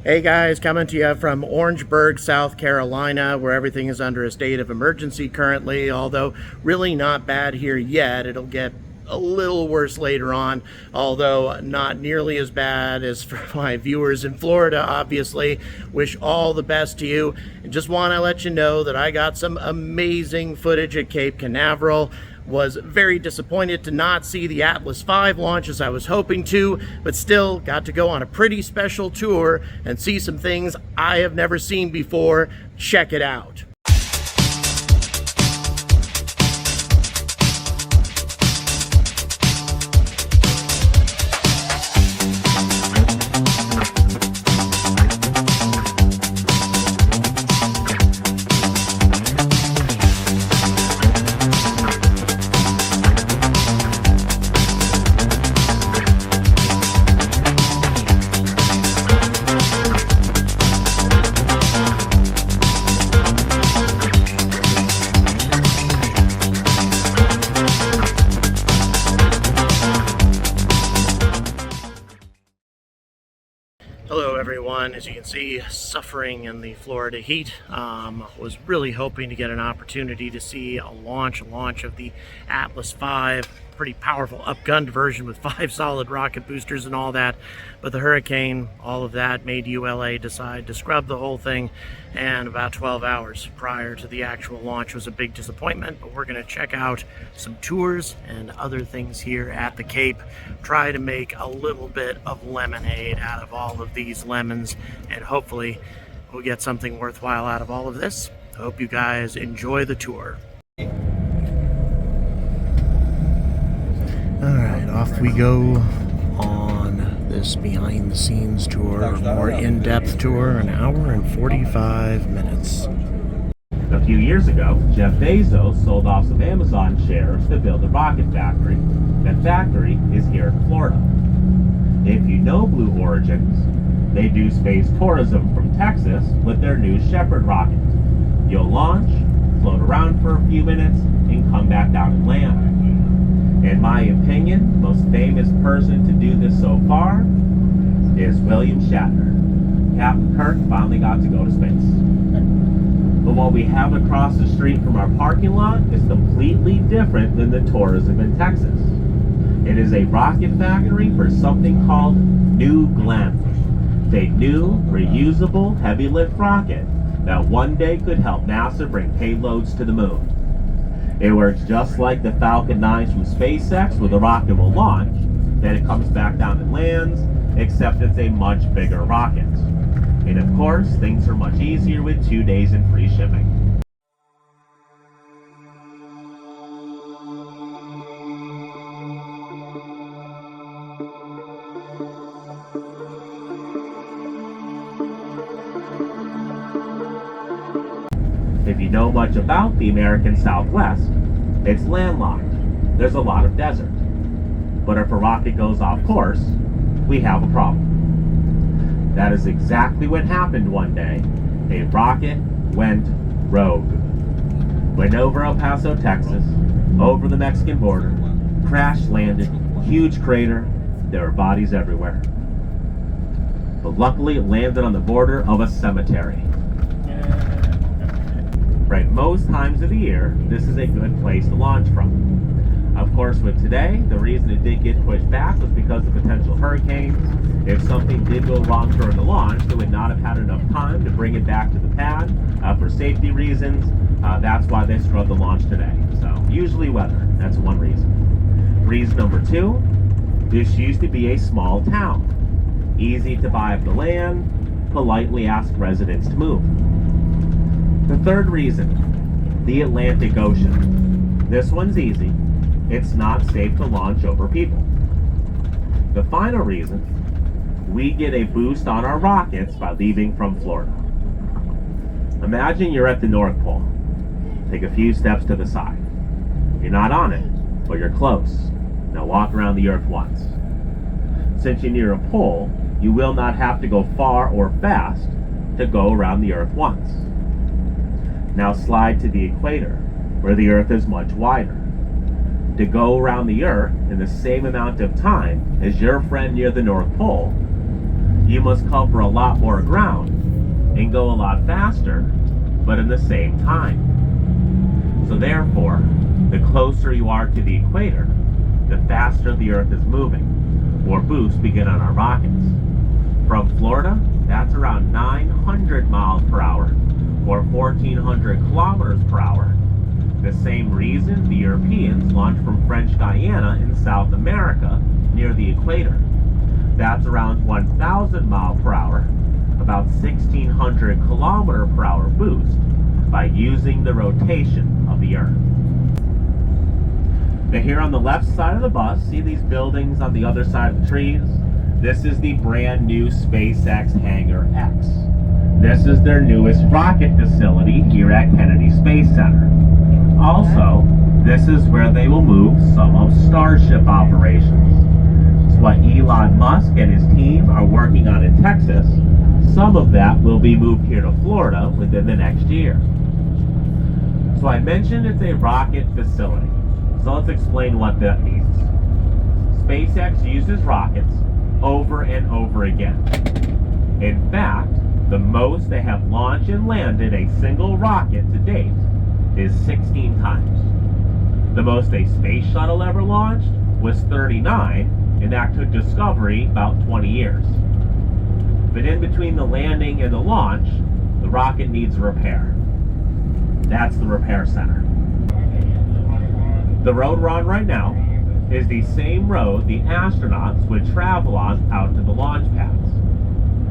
Hey guys, coming to you from Orangeburg, South Carolina, where everything is under a state of emergency currently, although really not bad here yet. It'll get a little worse later on, although not nearly as bad as for my viewers in Florida, obviously. Wish all the best to you. And just want to let you know that I got some amazing footage at Cape Canaveral. Was very disappointed to not see the Atlas V launch as I was hoping to, but still got to go on a pretty special tour and see some things I have never seen before. Check it out. Hello everyone, as you can see, suffering in the Florida heat. Was really hoping to get an opportunity to see a launch of the Atlas V, pretty powerful upgunned version with 5 solid rocket boosters and all that, but the hurricane, all of that made ULA decide to scrub the whole thing, and about 12 hours prior to the actual launch was a big disappointment. But we're going to check out some tours and other things here at the Cape, try to make a little bit of lemonade out of all of these lemons, and hopefully we'll get something worthwhile out of all of this. I hope you guys enjoy the tour. Alright, off we go on this behind the scenes tour, a more in-depth tour, an hour and 45 minutes. A few years ago, Jeff Bezos sold off some Amazon shares to build a rocket factory. That factory is here in Florida. If you know Blue Origins, they do space tourism from Texas with their new Shepard rocket. You'll launch, float around for a few minutes, and come back down and land. In my opinion, the most famous person to do this so far is William Shatner. Captain Kirk finally got to go to space. But what we have across the street from our parking lot is completely different than the tourism in Texas. It is a rocket factory for something called New Glenn. It's a new, reusable, heavy-lift rocket that one day could help NASA bring payloads to the moon. It works just like the Falcon 9 from SpaceX, where the rocket will launch, then it comes back down and lands, except it's a much bigger rocket. And of course, things are much easier with 2 days in free shipping. If you know much about the American Southwest, it's landlocked. There's a lot of desert. But if a rocket goes off course, we have a problem. That is exactly what happened one day. A rocket went rogue. Went over El Paso, Texas, over the Mexican border, crash landed, huge crater, there were bodies everywhere. But luckily it landed on the border of a cemetery. Right, most times of the year, this is a good place to launch from. Of course, with today, the reason it did get pushed back was because of potential hurricanes. If something did go wrong during the launch, they would not have had enough time to bring it back to the pad for safety reasons. That's why they scrubbed the launch today. So, usually weather, that's one reason. Reason number 2, this used to be a small town. Easy to buy up the land, politely ask residents to move. The third reason, the Atlantic Ocean. This one's easy. It's not safe to launch over people. The final reason, we get a boost on our rockets by leaving from Florida. Imagine you're at the North Pole. Take a few steps to the side. You're not on it, but you're close. Now walk around the Earth once. Since you're near a pole, you will not have to go far or fast to go around the Earth once. Now slide to the equator, where the Earth is much wider. To go around the Earth in the same amount of time as your friend near the North Pole, you must cover a lot more ground and go a lot faster, but in the same time. So therefore, the closer you are to the equator, the faster the Earth is moving, or boost we get on our rockets. From Florida, that's around 900 miles per hour, or 1,400 kilometers per hour. The same reason the Europeans launched from French Guiana in South America near the equator. That's around 1,000 miles per hour, about 1,600 kilometer per hour boost by using the rotation of the Earth. Now here on the left side of the bus, see these buildings on the other side of the trees? This is the brand new SpaceX Hangar X. This is their newest rocket facility here at Kennedy Space Center. Also, this is where they will move some of Starship operations. It's what Elon Musk and his team are working on in Texas. Some of that will be moved here to Florida within the next year. So I mentioned it's a rocket facility. So let's explain what that means. SpaceX uses rockets over and over again. In fact, the most they have launched and landed a single rocket to date is 16 times. The most a space shuttle ever launched was 39, and that took Discovery about 20 years. But in between the landing and the launch, the rocket needs repair. That's the repair center. The road we're on right now is the same road the astronauts would travel on out to the launch pads.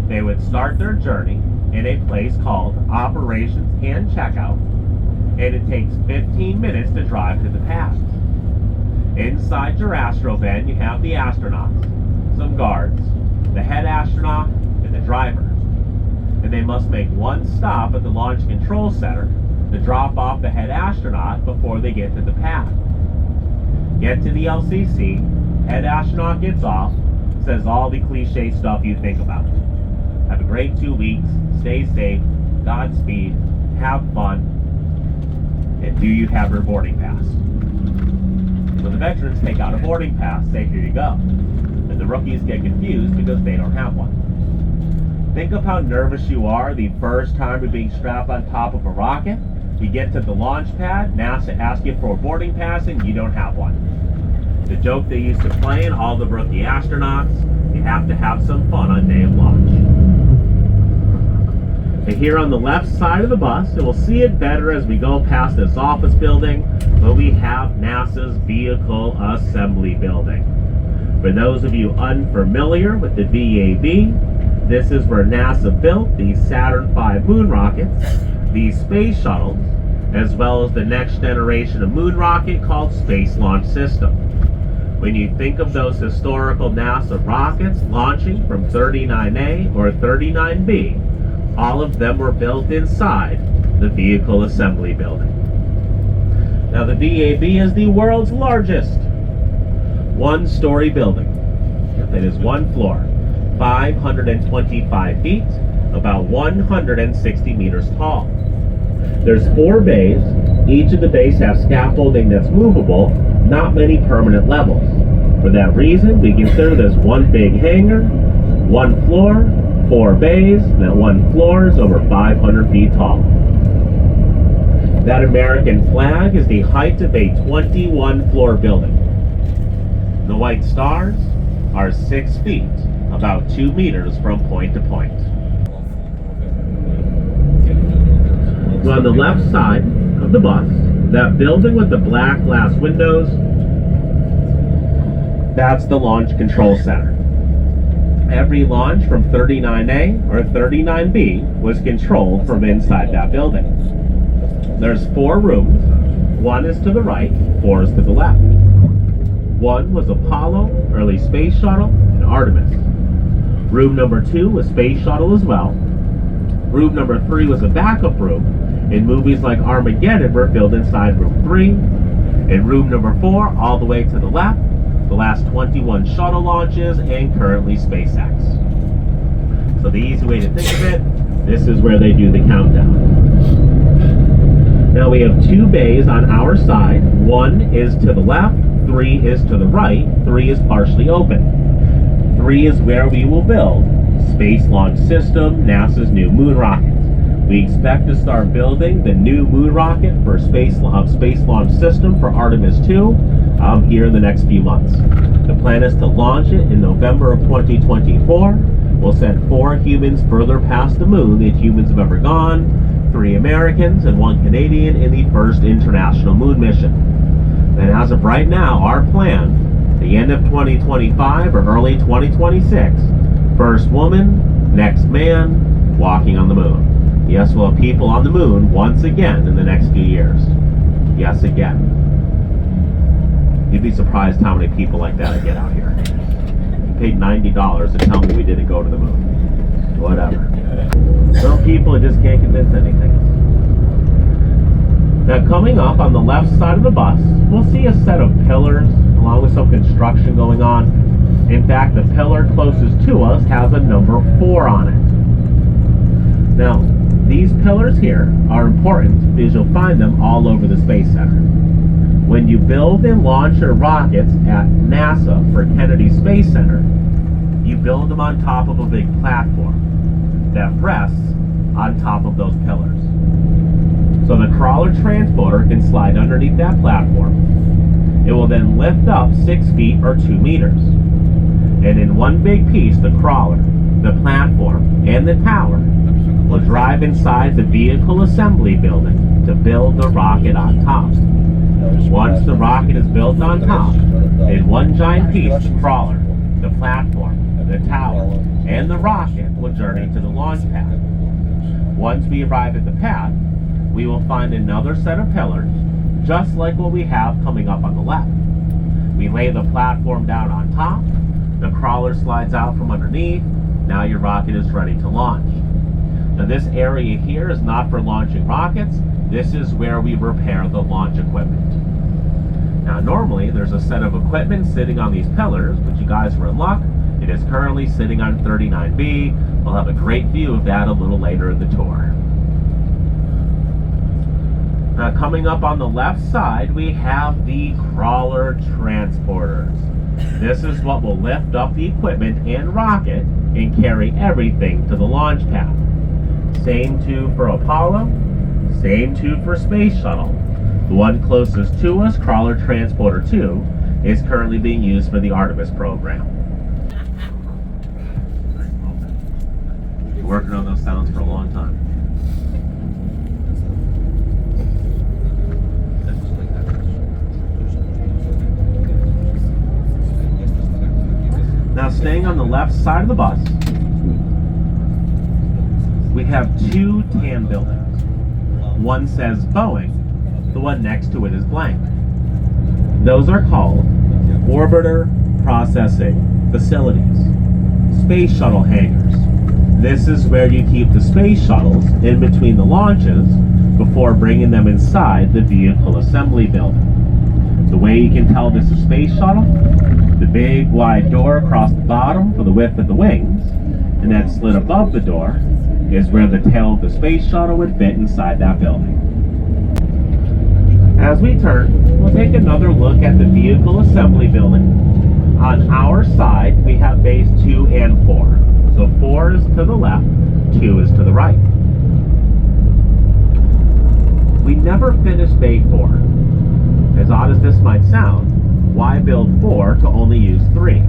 They would start their journey in a place called Operations and Checkout, and it takes 15 minutes to drive to the pads. Inside your astrovan, you have the astronauts, some guards, the head astronaut, and the driver. And they must make one stop at the Launch Control Center to drop off the head astronaut before they get to the pad. Get to the LCC, head astronaut gets off, says all the cliche stuff you think about. Have a great 2 weeks, stay safe, Godspeed, have fun, and do you have your boarding pass? So the veterans take out a boarding pass, say here you go. And the rookies get confused because they don't have one. Think of how nervous you are the first time you're being strapped on top of a rocket. You get to the launch pad, NASA asks you for a boarding pass and you don't have one. The joke they used to play in all the rookie astronauts, you have to have some fun on day of launch. And here on the left side of the bus, and we'll see it better as we go past this office building, but we have NASA's Vehicle Assembly Building. For those of you unfamiliar with the VAB, this is where NASA built the Saturn V moon rockets, the space shuttles, as well as the next generation of moon rocket called Space Launch System. When you think of those historical NASA rockets launching from 39A or 39B, all of them were built inside the Vehicle Assembly Building. Now the VAB is the world's largest one-story building. It is one floor, 525 feet, about 160 meters tall. There's 4 bays. Each of the bays have scaffolding that's movable, not many permanent levels. For that reason, we consider this one big hangar, one floor, 4 bays, and that one floor is over 500 feet tall. That American flag is the height of a 21-floor building. The white stars are 6 feet, about 2 meters from point to point. So on the left side of the bus, that building with the black glass windows, that's the Launch Control Center. Every launch from 39A or 39B was controlled from inside that building. There's 4 rooms. 1 is to the right, 4 is to the left. 1 was Apollo, early space shuttle, and Artemis. Room number 2 was space shuttle as well. Room number 3 was a backup room, and movies like Armageddon were filmed inside room 3. And room number 4, all the way to the left, the last 21 shuttle launches and currently SpaceX. So the easy way to think of it, this is where they do the countdown. Now we have 2 bays on our side. 1 is to the left, 3 is to the right, 3 is partially open. 3 is where we will build Space Launch System, NASA's new moon rocket. We expect to start building the new moon rocket for Space Launch System for Artemis 2 here in the next few months. The plan is to launch it in November of 2024. We'll send 4 humans further past the moon than humans have ever gone, 3 Americans and 1 Canadian in the first international moon mission. And as of right now, our plan, the end of 2025 or early 2026, first woman, next man, walking on the moon. Yes, we'll have people on the moon once again in the next few years. Yes, again. You'd be surprised how many people like that I get out here. Paid $90 to tell me we didn't go to the moon. Whatever. Some people just can't convince anything. Now, coming up on the left side of the bus, we'll see a set of pillars along with some construction going on. In fact, the pillar closest to us has a number 4 on it. Now, these pillars here are important because you'll find them all over the Space Center. When you build and launch your rockets at NASA for Kennedy Space Center, you build them on top of a big platform that rests on top of those pillars. So the crawler transporter can slide underneath that platform. It will then lift up 6 feet or 2 meters. And in one big piece, the crawler, the platform, and the tower will drive inside the vehicle assembly building to build the rocket on top. Once the rocket is built on top, in one giant piece, the crawler, the platform, the tower, and the rocket will journey to the launch pad. Once we arrive at the pad, we will find another set of pillars, just like what we have coming up on the left. We lay the platform down on top, the crawler slides out from underneath, now your rocket is ready to launch. Now this area here is not for launching rockets, this is where we repair the launch equipment. Now normally there's a set of equipment sitting on these pillars, but you guys were in luck. It is currently sitting on 39B. We'll have a great view of that a little later in the tour. Now coming up on the left side, we have the crawler transporters. This is what will lift up the equipment and rocket and carry everything to the launch pad. Same tube for Apollo, same tube for Space Shuttle. The one closest to us, Crawler Transporter 2, is currently being used for the Artemis program. Been working on those sounds for a long time. Now staying on the left side of the bus, we have 2 tan buildings. One says Boeing, the one next to it is blank. Those are called Orbiter Processing Facilities, Space Shuttle hangars. This is where you keep the space shuttles in between the launches before bringing them inside the vehicle assembly building. The way you can tell this is Space Shuttle, the big wide door across the bottom for the width of the wings, and that slit above the door is where the tail of the Space Shuttle would fit inside that building. As we turn, we'll take another look at the vehicle assembly building. On our side, we have bays 2 and 4. So 4 is to the left, 2 is to the right. We never finished bay 4. As odd as this might sound, why build 4 to only use 3?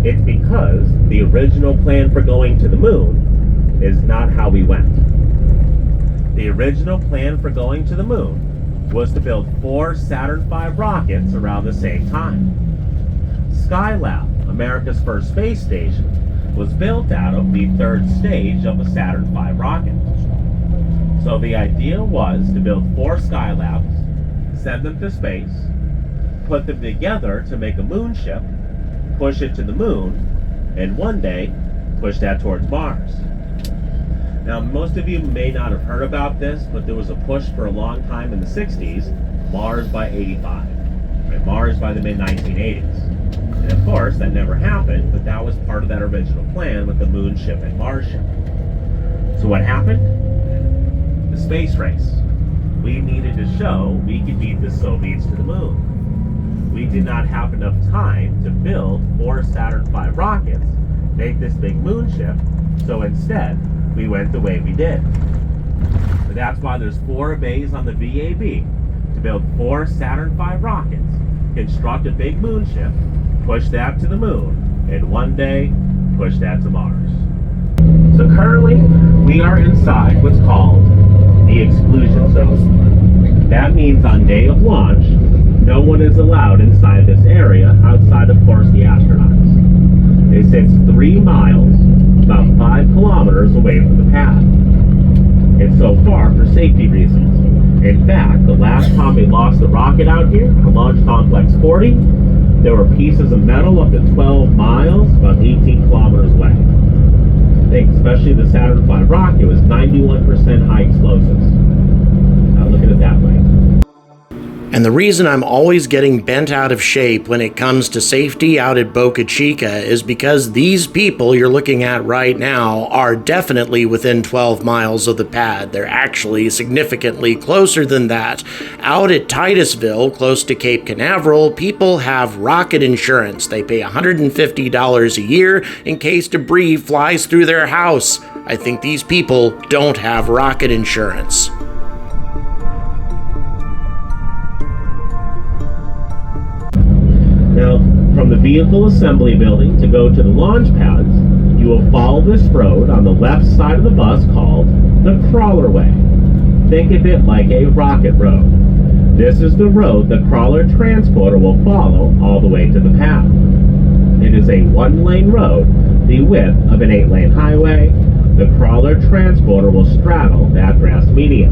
It's because the original plan for going to the moon is not how we went. The original plan for going to the moon was to build 4 Saturn V rockets around the same time. Skylab, America's first space station, was built out of the 3rd stage of a Saturn V rocket. So the idea was to build 4 Skylabs, send them to space, put them together to make a moon ship, push it to the moon, and one day push that towards Mars. Now, most of you may not have heard about this, but there was a push for a long time in the 60s, Mars by 85, and Mars by the mid-1980s. And of course, that never happened, but that was part of that original plan with the moon ship and Mars ship. So what happened? The space race. We needed to show we could beat the Soviets to the moon. We did not have enough time to build 4 Saturn V rockets make this big moon ship, so instead we went the way we did. So that's why there's 4 bays on the VAB to build 4 Saturn V rockets, construct a big moon ship, push that to the moon, and one day push that to Mars. So currently we are inside what's called the exclusion zone. That means on day of launch, no one is allowed inside this area outside, of course, the astronauts. It sits 3 miles, about 5 kilometers away from the pad. And so far, for safety reasons. In fact, the last time we lost the rocket out here, on Launch Complex 40, there were pieces of metal up to 12 miles, about 18 kilometers away. I think especially the Saturn V rocket was 91% high explosives. Now look at it that way. And the reason I'm always getting bent out of shape when it comes to safety out at Boca Chica is because these people you're looking at right now are definitely within 12 miles of the pad. They're actually significantly closer than that. Out at Titusville, close to Cape Canaveral, people have rocket insurance. They pay $150 a year in case debris flies through their house. I think these people don't have rocket insurance. Now, from the vehicle assembly building to go to the launch pads, you will follow this road on the left side of the bus called the crawler way. Think of it like a rocket road. This is the road the crawler transporter will follow all the way to the pad. It is a 1-lane road, the width of an 8-lane highway. The crawler transporter will straddle that grass median.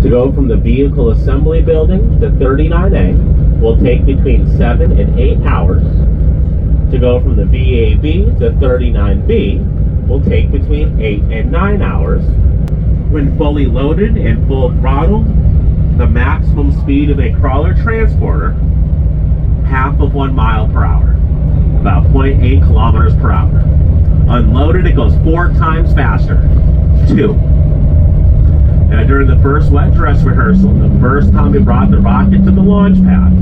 To go from the vehicle assembly building to 39A will take between 7 and 8 hours. To go from the VAB to 39B will take between 8 and 9 hours. When fully loaded and full throttle, the maximum speed of a crawler transporter, half of 1 mile per hour, about 0.8 kilometers per hour. Unloaded, it goes 4 times faster, 2. Now, during the first wet dress rehearsal, the first time we brought the rocket to the launch pad,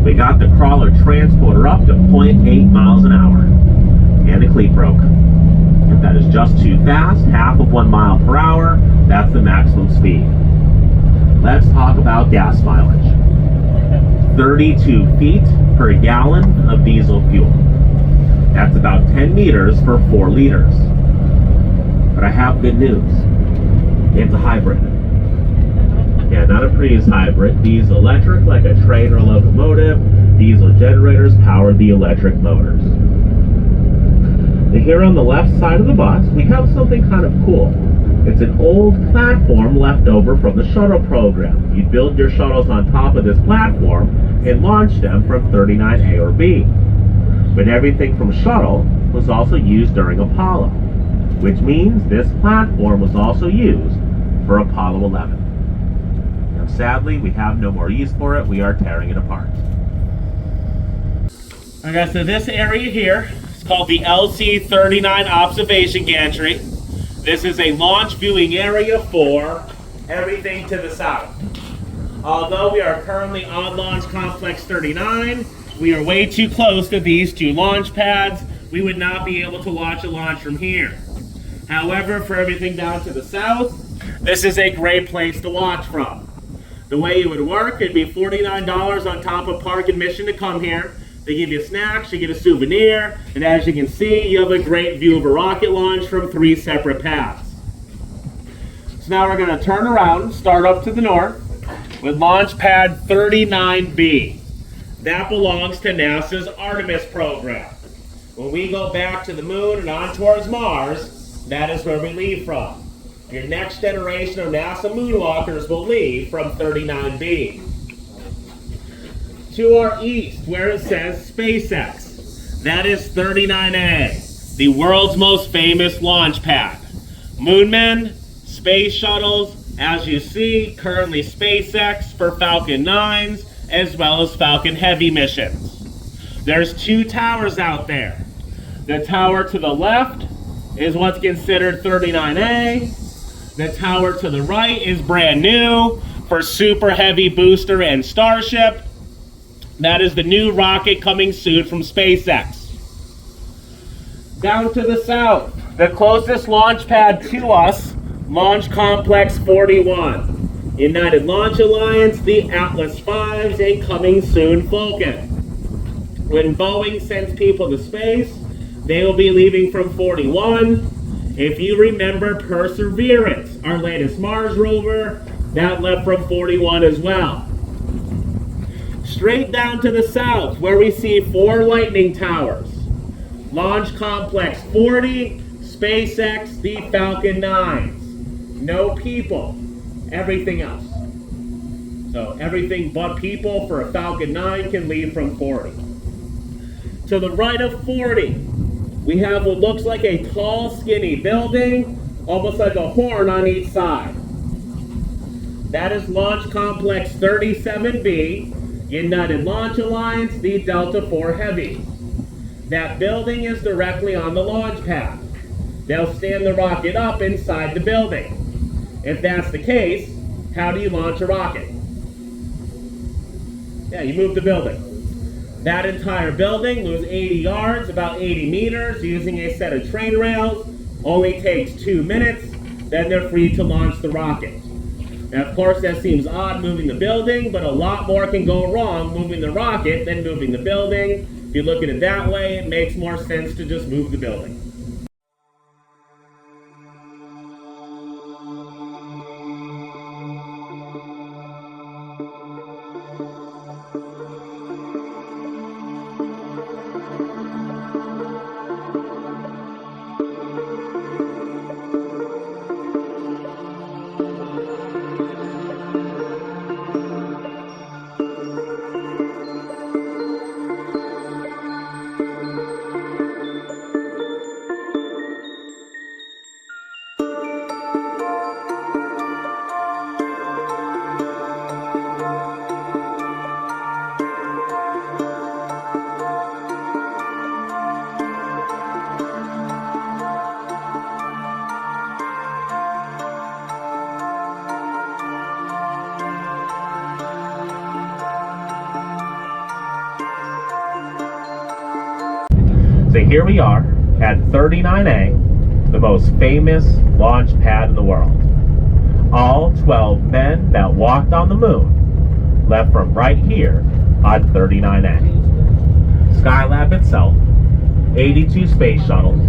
we got the crawler transporter up to 0.8 miles an hour, and the cleat broke. If that is just too fast, half of 1 mile per hour, that's the maximum speed. Let's talk about gas mileage. 32 feet per gallon of diesel fuel. That's about 10 meters for 4 liters. But I have good news. It's a hybrid. Yeah, not a Prius hybrid. Diesel electric, like a train or a locomotive. Diesel generators power the electric motors. And here on the left side of the bus, we have something kind of cool. It's an old platform left over from the shuttle program. You'd build your shuttles on top of this platform and launch them from 39A or B. But everything from Shuttle was also used during Apollo, which means this platform was also used for Apollo 11. Now, sadly, we have no more use for it. We are tearing it apart. Okay, so this area here is called the LC-39 Observation Gantry. This is a launch viewing area for everything to the south. Although we are currently on Launch Complex 39, we are way too close to these 2 launch pads. We would not be able to watch a launch from here. However, for everything down to the south, this is a great place to watch from. The way it would work, it'd be $49 on top of park admission to come here. They give you snacks, you get a souvenir, and as you can see, you have a great view of a rocket launch from 3 separate paths. So now we're going to turn around, start up to the north, with launch pad 39B. That belongs to NASA's Artemis program. When we go back to the moon and on towards Mars, that is where we leave from. Your next generation of NASA moonwalkers will leave from 39B. To our east, where it says SpaceX, that is 39A, the world's most famous launch pad. Moonmen, space shuttles, as you see, currently SpaceX for Falcon 9s, as well as Falcon Heavy missions. There's 2 towers out there. The tower to the left is what's considered 39A. The tower to the right is brand new for Super Heavy Booster and Starship. That is the new rocket coming soon from SpaceX. Down to the south, the closest launch pad to us, Launch Complex 41. United Launch Alliance, the Atlas V's, a coming soon Falcon. When Boeing sends people to space, they will be leaving from 41. If you remember Perseverance, our latest Mars rover, that left from 41 as well. Straight down to the south, where we see 4 lightning towers. Launch Complex 40, SpaceX, the Falcon 9s. No people, everything else. So everything but people for a Falcon 9 can leave from 40. To the right of 40, we have what looks like a tall, skinny building, almost like a horn on each side. That is Launch Complex 37B, United Launch Alliance, the Delta IV Heavy. That building is directly on the launch pad. They'll stand the rocket up inside the building. If that's the case, how do you launch a rocket? Yeah, you move the building. That entire building moves 80 yards, about 80 meters, using a set of train rails. Only takes 2 minutes, then they're free to launch the rocket. Now, of course, that seems odd moving the building, but a lot more can go wrong moving the rocket than moving the building. If you look at it that way, it makes more sense to just move the building. So here we are at 39A, the most famous launch pad in the world. All 12 men that walked on the moon left from right here on 39A. Skylab itself, 82 space shuttles,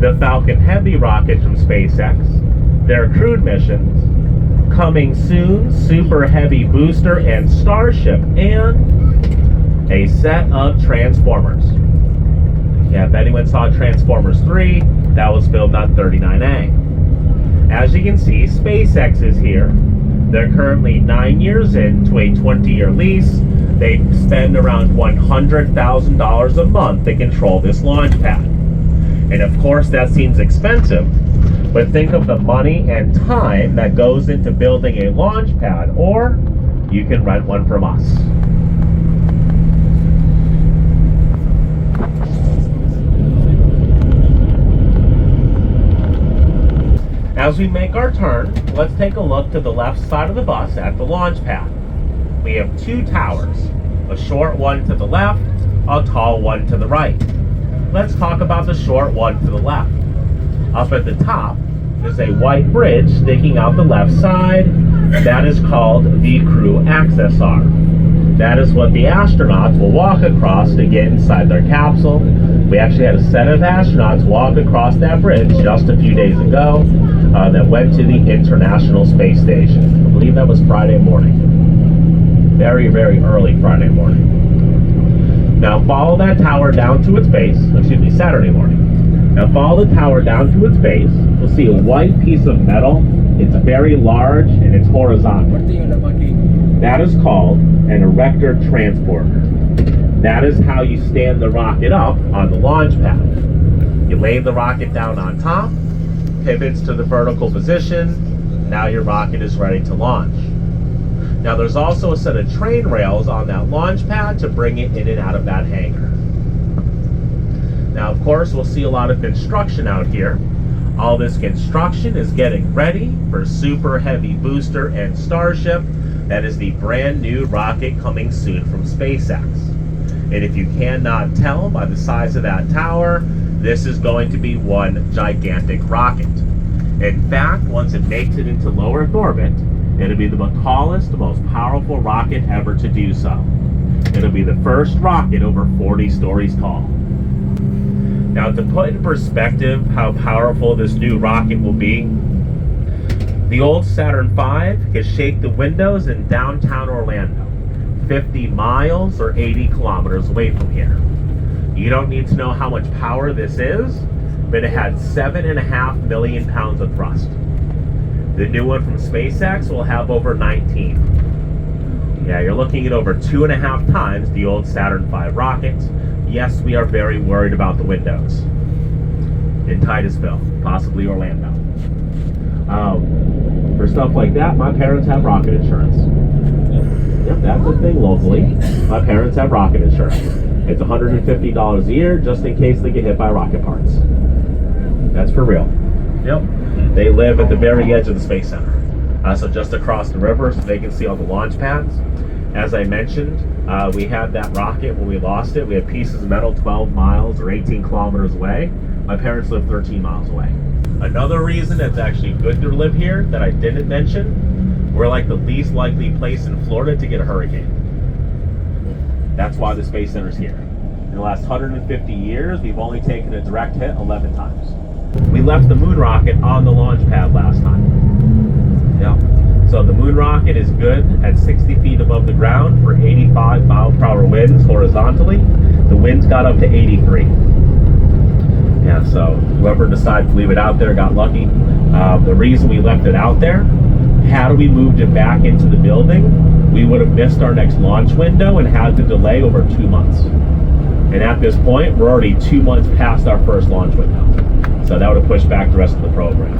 the Falcon Heavy rocket from SpaceX, their crewed missions, coming soon Super Heavy booster and Starship, and a set of Transformers. Yeah, if anyone saw Transformers 3, that was filmed on 39A. As you can see, SpaceX is here. They're currently 9 years into a 20-year lease. They spend around $100,000 a month to control this launch pad. And of course, that seems expensive, but think of the money and time that goes into building a launch pad, or you can rent one from us. As we make our turn, let's take a look to the left side of the bus at the launch pad. We have 2 towers, a short one to the left, a tall one to the right. Let's talk about the short one to the left. Up at the top is a white bridge sticking out the left side. That is called the crew access arm. That is what the astronauts will walk across to get inside their capsule. We actually had a set of astronauts walk across that bridge just a few days ago that went to the International Space Station. I believe that was Friday morning. Very, very early Friday morning. Now follow that tower down to its base, excuse me, Saturday morning. Now follow the tower down to its base. You'll see a white piece of metal. It's very large and it's horizontal. That is called an erector transporter. That is how you stand the rocket up on the launch pad. You lay the rocket down on top, pivots to the vertical position, now your rocket is ready to launch. Now there's also a set of train rails on that launch pad to bring it in and out of that hangar. Now of course we'll see a lot of construction out here. All this construction is getting ready for Super Heavy Booster and Starship. That is the brand new rocket coming soon from SpaceX. And if you cannot tell by the size of that tower, this is going to be one gigantic rocket. In fact, once it makes it into low Earth orbit, it'll be the tallest, the most powerful rocket ever to do so. It'll be the first rocket over 40 stories tall. Now, to put in perspective how powerful this new rocket will be, the old Saturn V could shake the windows in downtown Orlando, 50 miles or 80 kilometers away from here. You don't need to know how much power this is, but it had 7.5 million pounds of thrust. The new one from SpaceX will have over 19. Yeah, you're looking at over 2.5 times the old Saturn V rocket. Yes, we are very worried about the windows in Titusville, possibly Orlando. For stuff like that, my parents have rocket insurance. Yep, that's a thing locally. My parents have rocket insurance. It's $150 a year just in case they get hit by rocket parts. That's for real. Yep. They live at the very edge of the Space Center. So just across the river so they can see all the launch pads. As I mentioned, we had that rocket when we lost it. We had pieces of metal 12 miles or 18 kilometers away. My parents live 13 miles away. Another reason it's actually good to live here that I didn't mention, we're like the least likely place in Florida to get a hurricane. That's why the Space Center's here. In the last 150 years, we've only taken a direct hit 11 times. We left the moon rocket on the launch pad last time. Yeah. So the moon rocket is good at 60 feet above the ground for 85 mile per hour winds horizontally. The winds got up to 83. Yeah, so whoever decided to leave it out there got lucky. The reason we left it out there, had we moved it back into the building, we would have missed our next launch window and had to delay over 2 months. And at this point, we're already 2 months past our first launch window. So that would have pushed back the rest of the program.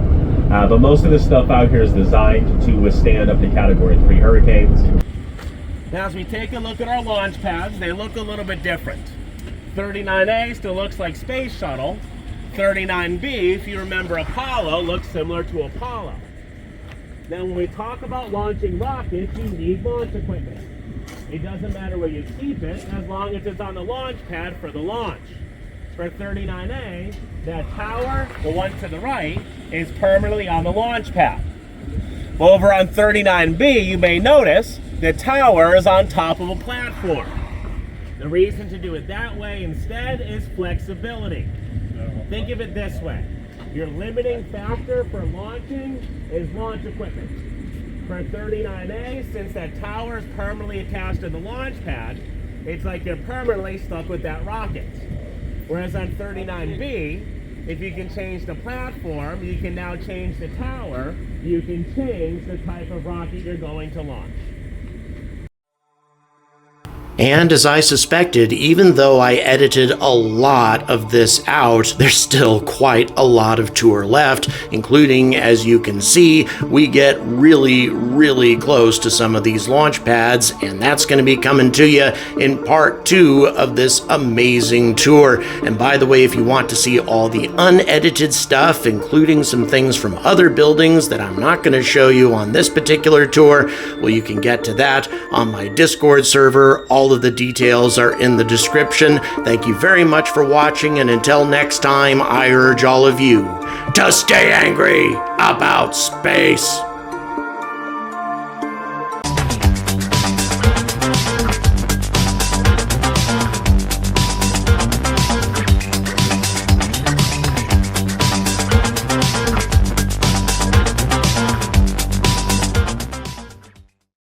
But most of this stuff out here is designed to withstand up to Category 3 hurricanes. Now, as we take a look at our launch pads, they look a little bit different. 39A still looks like Space Shuttle. 39B, if you remember Apollo, looks similar to Apollo. Now, when we talk about launching rockets, you need launch equipment. It doesn't matter where you keep it, as long as it's on the launch pad for the launch. For 39A, that tower, the one to the right, is permanently on the launch pad. Over on 39B, you may notice the tower is on top of a platform. The reason to do it that way instead is flexibility. Think of it this way. Your limiting factor for launching is launch equipment. For 39A, since that tower is permanently attached to the launch pad, it's like you're permanently stuck with that rocket. Whereas on 39B, if you can change the platform, you can now change the tower, you can change the type of rocket you're going to launch. And as I suspected, even though I edited a lot of this out, there's still quite a lot of tour left, including, as you can see, we get really close to some of these launch pads, and that's going to be coming to you in part 2 of this amazing tour. And by the way, if you want to see all the unedited stuff, including some things from other buildings that I'm not going to show you on this particular tour, well, you can get to that on my Discord server. All of the details are in the description. Thank you very much for watching, and until next time, I urge all of you to stay angry about space.